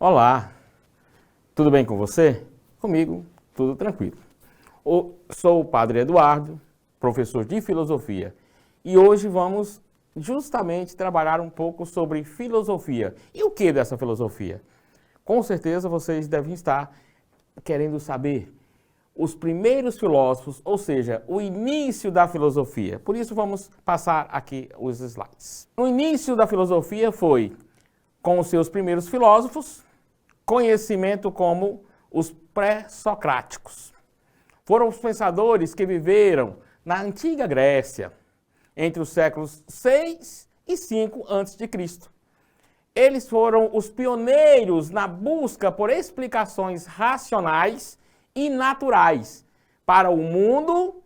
Olá, tudo bem com você? Comigo, tudo tranquilo. Sou o Padre Eduardo, professor de filosofia, e hoje vamos justamente trabalhar um pouco sobre filosofia. E o que dessa filosofia? Com certeza vocês devem estar querendo saber os primeiros filósofos, ou seja, o início da filosofia. Por isso vamos passar aqui os slides. O início da filosofia foi com os seus primeiros filósofos, conhecimento como os pré-socráticos. Foram os pensadores que viveram na antiga Grécia, entre os séculos 6 e 5 a.C. Eles foram os pioneiros na busca por explicações racionais e naturais para o mundo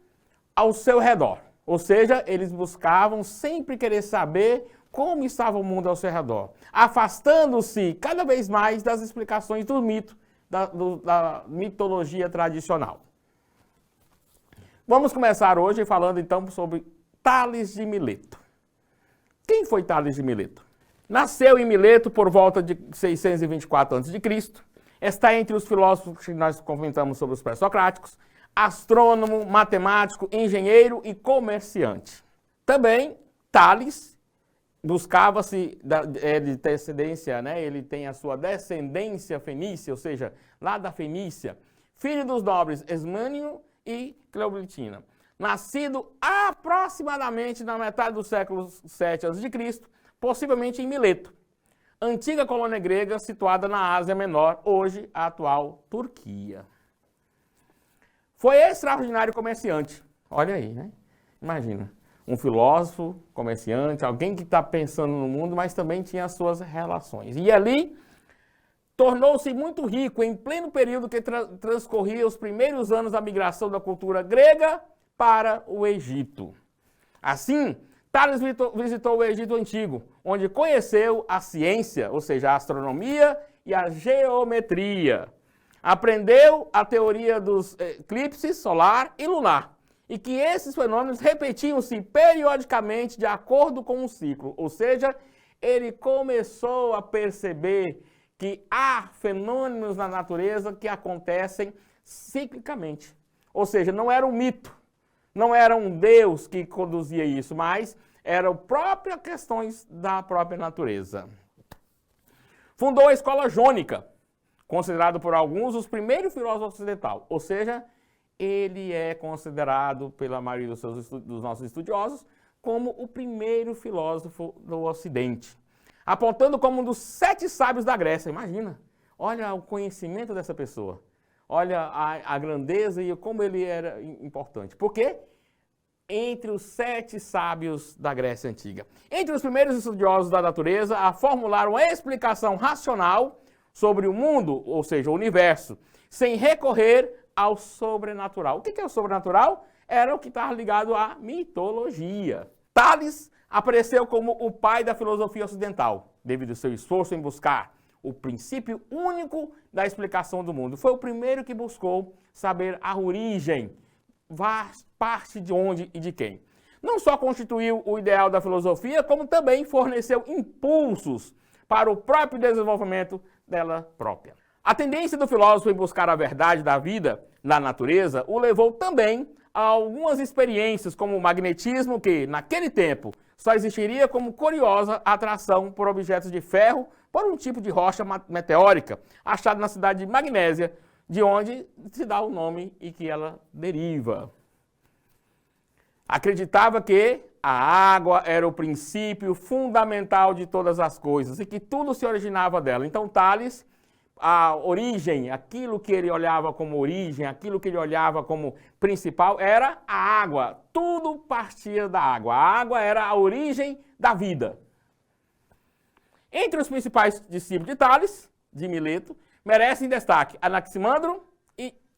ao seu redor. Ou seja, eles buscavam sempre querer saber como estava o mundo ao seu redor, afastando-se cada vez mais das explicações do mito, da mitologia tradicional. Vamos começar hoje falando então sobre Tales de Mileto. Quem foi Tales de Mileto? Nasceu em Mileto por volta de 624 a.C., está entre os filósofos que nós comentamos sobre os pré-socráticos, astrônomo, matemático, engenheiro e comerciante. Também, Tales buscava-se de descendência, ele tem a sua descendência fenícia, ou seja, lá da Fenícia, filho dos nobres Esmânio e Cleoblitina. Nascido aproximadamente na metade do século 7 a.C., possivelmente em Mileto, antiga colônia grega situada na Ásia Menor, hoje a atual Turquia. Foi extraordinário comerciante. Olha aí, Imagina, um filósofo, comerciante, alguém que está pensando no mundo, mas também tinha as suas relações. E ali tornou-se muito rico em pleno período que transcorria os primeiros anos da migração da cultura grega para o Egito. Assim, Tales visitou o Egito Antigo, onde conheceu a ciência, ou seja, a astronomia e a geometria. Aprendeu a teoria dos eclipses solar e lunar, e que esses fenômenos repetiam-se periodicamente de acordo com um ciclo. Ou seja, ele começou a perceber que há fenômenos na natureza que acontecem ciclicamente. Ou seja, não era um mito, não era um Deus que conduzia isso, mas eram próprias questões da própria natureza. Fundou a escola jônica, considerado por alguns os primeiros filósofos ocidentais, ou seja, ele é considerado pela maioria dos nossos estudiosos como o primeiro filósofo do Ocidente, apontando como um dos 7 sábios da Grécia. Imagina, olha o conhecimento dessa pessoa, olha a grandeza e como ele era importante. Por quê? Entre os 7 sábios da Grécia Antiga. Entre os primeiros estudiosos da natureza a formular uma explicação racional sobre o mundo, ou seja, o universo, sem recorrer ao sobrenatural. O que é o sobrenatural? Era o que estava ligado à mitologia. Tales apareceu como o pai da filosofia ocidental, devido ao seu esforço em buscar o princípio único da explicação do mundo. Foi o primeiro que buscou saber a origem, parte de onde e de quem. Não só constituiu o ideal da filosofia, como também forneceu impulsos para o próprio desenvolvimento dela própria. A tendência do filósofo em buscar a verdade da vida na natureza o levou também a algumas experiências, como o magnetismo, que, naquele tempo, só existiria como curiosa atração por objetos de ferro por um tipo de rocha meteórica, achada na cidade de Magnésia, de onde se dá o nome e que ela deriva. Acreditava que a água era o princípio fundamental de todas as coisas e que tudo se originava dela. Então, Tales, a origem, aquilo que ele olhava como origem, aquilo que ele olhava como principal, era a água. Tudo partia da água. A água era a origem da vida. Entre os principais discípulos de Tales, de Mileto, merecem destaque Anaximandro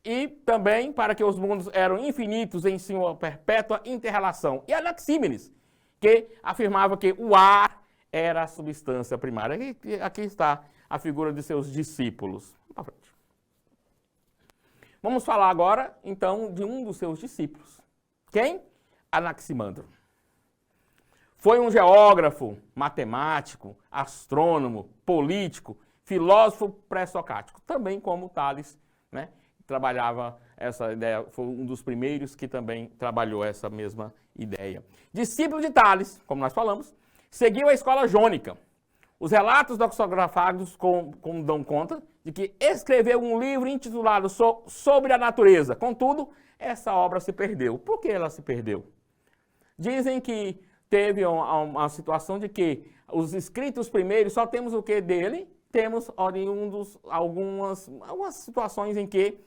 e também para que os mundos eram infinitos em sua perpétua inter-relação. E Anaxímenes, que afirmava que o ar era a substância primária. Aqui está a figura de seus discípulos. Vamos falar agora, então, de um dos seus discípulos. Quem? Anaximandro. Foi um geógrafo, matemático, astrônomo, político, filósofo pré-socrático, também como Tales, né, trabalhava essa ideia, foi um dos primeiros que também trabalhou essa mesma ideia. Discípulo de Tales, como nós falamos, seguiu a escola jônica. Os relatos doxografados dão conta de que escreveu um livro intitulado Sobre a Natureza. Contudo, essa obra se perdeu. Por que ela se perdeu? Dizem que teve uma situação de que os escritos primeiros, só temos o que dele? Temos oriundos algumas situações em que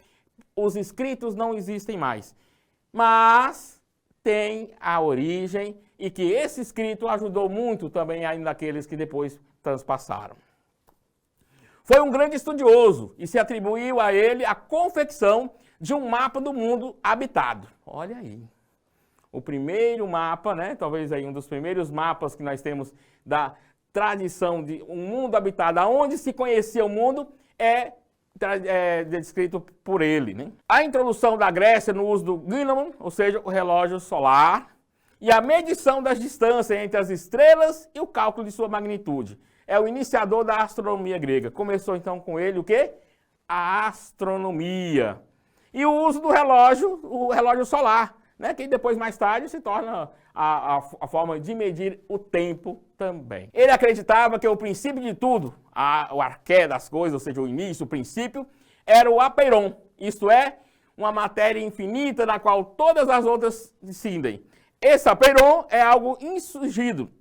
os escritos não existem mais. Mas tem a origem e que esse escrito ajudou muito também ainda aqueles que depois transpassaram. Foi um grande estudioso e se atribuiu a ele a confecção de um mapa do mundo habitado. Olha aí. O primeiro mapa, né, talvez aí um dos primeiros mapas que nós temos da tradição de um mundo habitado, onde se conhecia o mundo, é descrito por ele, né? A introdução da Grécia no uso do gnomon, ou seja, o relógio solar, e a medição das distâncias entre as estrelas e o cálculo de sua magnitude. É o iniciador da astronomia grega. Começou então com ele o quê? A astronomia. E o uso do relógio, o relógio solar, né, que depois, mais tarde, se torna a forma de medir o tempo também. Ele acreditava que o princípio de tudo, o arqué das coisas, ou seja, o início, o princípio, era o apeiron, isto é, uma matéria infinita na qual todas as outras descendem. Esse apeiron é algo insurgido,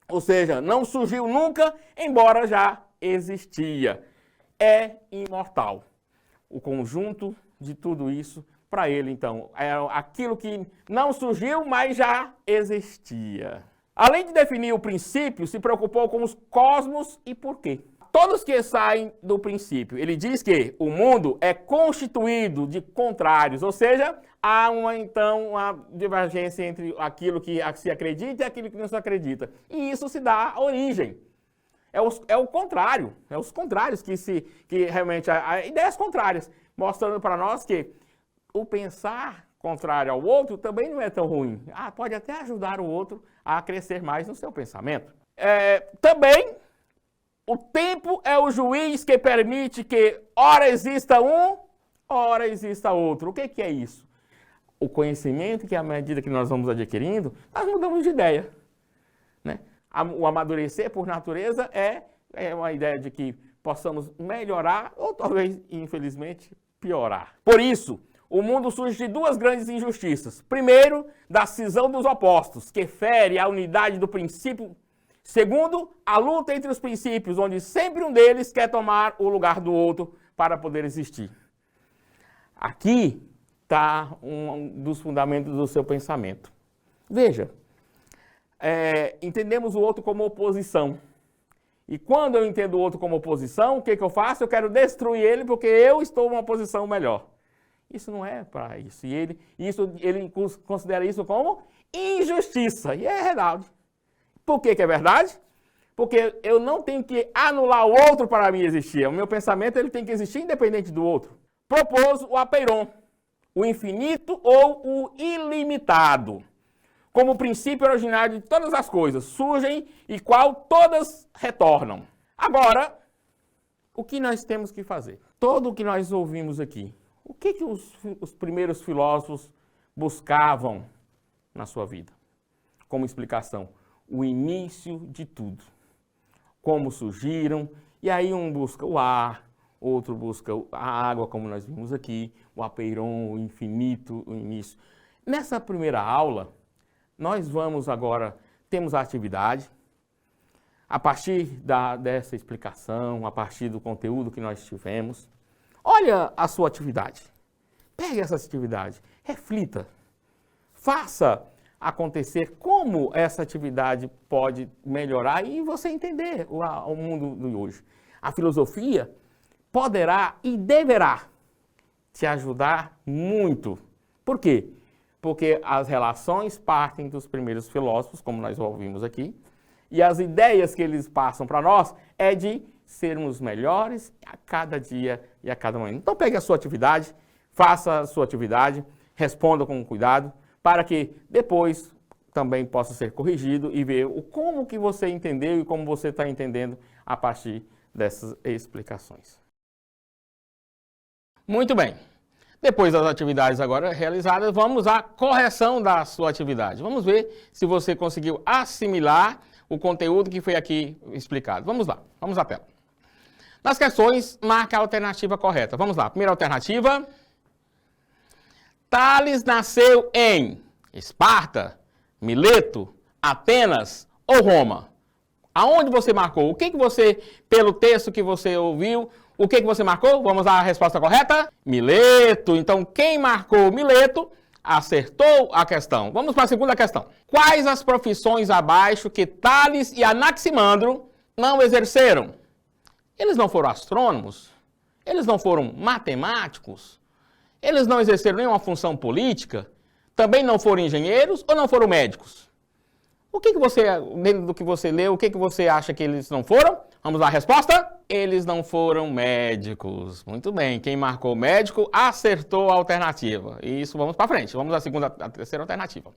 ou seja, não surgiu nunca, embora já existia. É imortal. O conjunto de tudo isso, para ele, então, é aquilo que não surgiu, mas já existia. Além de definir o princípio, se preocupou com os cosmos e por quê. Todos que saem do princípio. Ele diz que o mundo é constituído de contrários, ou seja, há então uma divergência entre aquilo que se acredita e aquilo que não se acredita. E isso se dá origem. É o contrário, é os contrários que realmente, ideias contrárias, mostrando para nós que o pensar contrário ao outro também não é tão ruim. Pode até ajudar o outro a crescer mais no seu pensamento. Também, o tempo é o juiz que permite que ora exista um, ora exista outro. O que é isso? O conhecimento que, à medida que nós vamos adquirindo, nós mudamos de ideia, né? O amadurecer, por natureza, é uma ideia de que possamos melhorar ou talvez, infelizmente, piorar. Por isso, o mundo surge de duas grandes injustiças. Primeiro, da cisão dos opostos, que fere a unidade do princípio. Segundo, a luta entre os princípios, onde sempre um deles quer tomar o lugar do outro para poder existir. Aqui está um dos fundamentos do seu pensamento. Veja, entendemos o outro como oposição. E quando eu entendo o outro como oposição, o que eu faço? Eu quero destruir ele porque eu estou numa posição melhor. Isso não é para isso. E ele considera isso como injustiça. E é verdade. Por que é verdade? Porque eu não tenho que anular o outro para mim existir. O meu pensamento ele tem que existir independente do outro. Propôs o apeiron, o infinito ou o ilimitado, como princípio originário de todas as coisas, surgem e qual todas retornam. Agora, o que nós temos que fazer? Tudo o que nós ouvimos aqui, o que os primeiros filósofos buscavam na sua vida? Como explicação, o início de tudo. Como surgiram, e aí um busca o ar, outro busca a água, como nós vimos aqui, o apeiron, o infinito, o início. Nessa primeira aula, nós vamos agora, temos a atividade, a partir dessa explicação, a partir do conteúdo que nós tivemos. Olha a sua atividade, pegue essa atividade, reflita, faça acontecer como essa atividade pode melhorar e você entender o mundo de hoje. A filosofia poderá e deverá te ajudar muito. Por quê? Porque as relações partem dos primeiros filósofos, como nós ouvimos aqui, e as ideias que eles passam para nós é de sermos melhores a cada dia e a cada momento. Então pegue a sua atividade, faça a sua atividade, responda com cuidado, para que depois também possa ser corrigido e ver como que você entendeu e como você está entendendo a partir dessas explicações. Muito bem. Depois das atividades agora realizadas, vamos à correção da sua atividade. Vamos ver se você conseguiu assimilar o conteúdo que foi aqui explicado. Vamos lá, vamos à tela. Nas questões, marque a alternativa correta. Vamos lá, primeira alternativa. Tales nasceu em Esparta, Mileto, Atenas ou Roma? Aonde você marcou? O que você, pelo texto que você ouviu, o que você marcou? Vamos à resposta correta? Mileto. Então, quem marcou Mileto acertou a questão. Vamos para a segunda questão. Quais as profissões abaixo que Tales e Anaximandro não exerceram? Eles não foram astrônomos? Eles não foram matemáticos? Eles não exerceram nenhuma função política? Também não foram engenheiros ou não foram médicos? O que você, dentro do que você leu, o que você acha que eles não foram? Vamos lá, a resposta? Eles não foram médicos. Muito bem, quem marcou médico acertou a alternativa. Isso, vamos para frente. Vamos à terceira alternativa.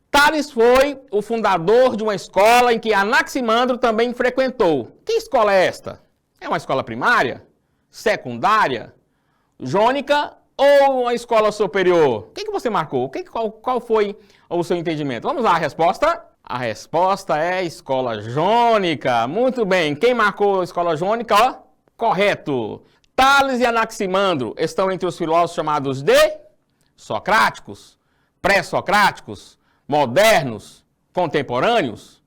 Tales foi o fundador de uma escola em que Anaximandro também frequentou. Que escola é esta? É uma escola primária? Secundária? Jônica ou uma escola superior? O que você marcou? Qual foi o seu entendimento? Vamos lá, a resposta? A resposta é escola jônica. Muito bem, quem marcou a escola jônica? Ó, correto. Tales e Anaximandro estão entre os filósofos chamados de socráticos, pré-socráticos, modernos, contemporâneos.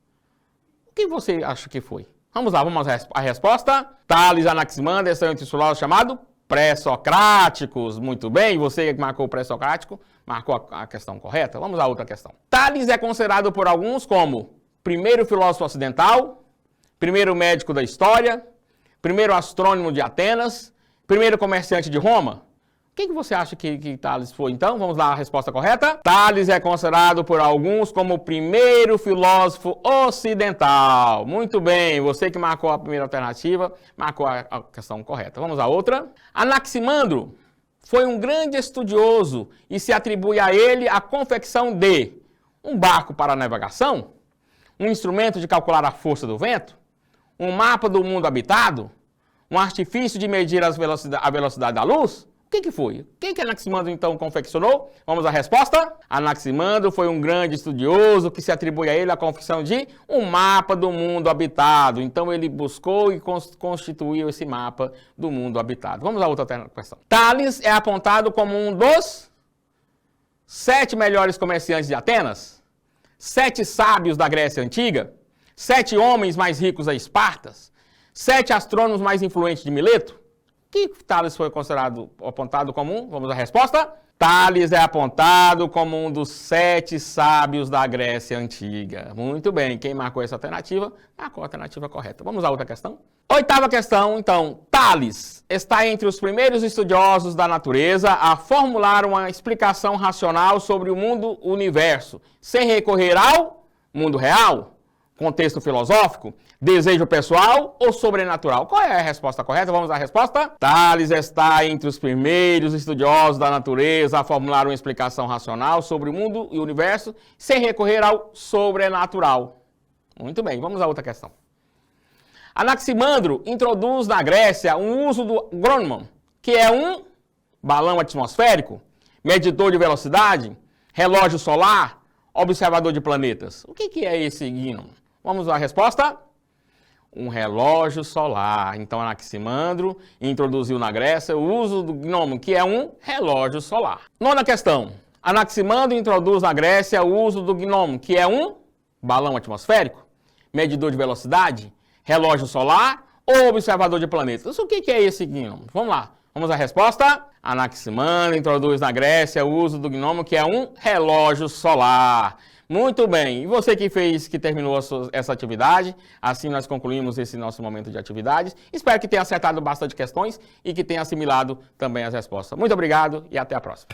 O que você acha que foi? Vamos lá, vamos à resposta. Tales e Anaximandro estão entre os filósofos chamados pré-socráticos. Muito bem, você que marcou o pré-socrático, marcou a questão correta. Vamos à outra questão. Tales é considerado por alguns como primeiro filósofo ocidental, primeiro médico da história, primeiro astrônomo de Atenas, primeiro comerciante de Roma. O que você acha que Tales foi, então? Vamos lá, a resposta correta. Tales é considerado por alguns como o primeiro filósofo ocidental. Muito bem, você que marcou a primeira alternativa, marcou a questão correta. Vamos à outra. Anaximandro foi um grande estudioso e se atribui a ele a confecção de um barco para navegação, um instrumento de calcular a força do vento, um mapa do mundo habitado, um artifício de medir a velocidade da luz. O que foi? O que Anaximandro então confeccionou? Vamos à resposta? Anaximandro foi um grande estudioso que se atribui a ele a confecção de um mapa do mundo habitado. Então ele buscou e constituiu esse mapa do mundo habitado. Vamos à outra questão. Tales é apontado como um dos 7 melhores comerciantes de Atenas, 7 sábios da Grécia Antiga, 7 homens mais ricos da Esparta, 7 astrônomos mais influentes de Mileto. Que Tales foi apontado como um? Vamos à resposta? Tales é apontado como um dos 7 sábios da Grécia Antiga. Muito bem, quem marcou essa alternativa, marcou a alternativa correta. Vamos à outra questão. Oitava questão, então. Tales está entre os primeiros estudiosos da natureza a formular uma explicação racional sobre o mundo universo, sem recorrer ao mundo real, contexto filosófico, desejo pessoal ou sobrenatural? Qual é a resposta correta? Vamos à resposta? Tales está entre os primeiros estudiosos da natureza a formular uma explicação racional sobre o mundo e o universo sem recorrer ao sobrenatural. Muito bem, vamos à outra questão. Anaximandro introduz na Grécia o uso do gnomon, que é um balão atmosférico, medidor de velocidade, relógio solar, observador de planetas. O que é esse gnomon? Vamos à resposta? Um relógio solar. Então, Anaximandro introduziu na Grécia o uso do gnomon, que é um relógio solar. Nona questão. Anaximandro introduz na Grécia o uso do gnomon, que é um balão atmosférico, medidor de velocidade, relógio solar ou observador de planetas. O que é esse gnomon? Vamos lá. Vamos à resposta? Anaximandro introduz na Grécia o uso do gnomon, que é um relógio solar. Muito bem, e você que terminou essa atividade, assim nós concluímos esse nosso momento de atividades. Espero que tenha acertado bastante questões e que tenha assimilado também as respostas. Muito obrigado e até a próxima.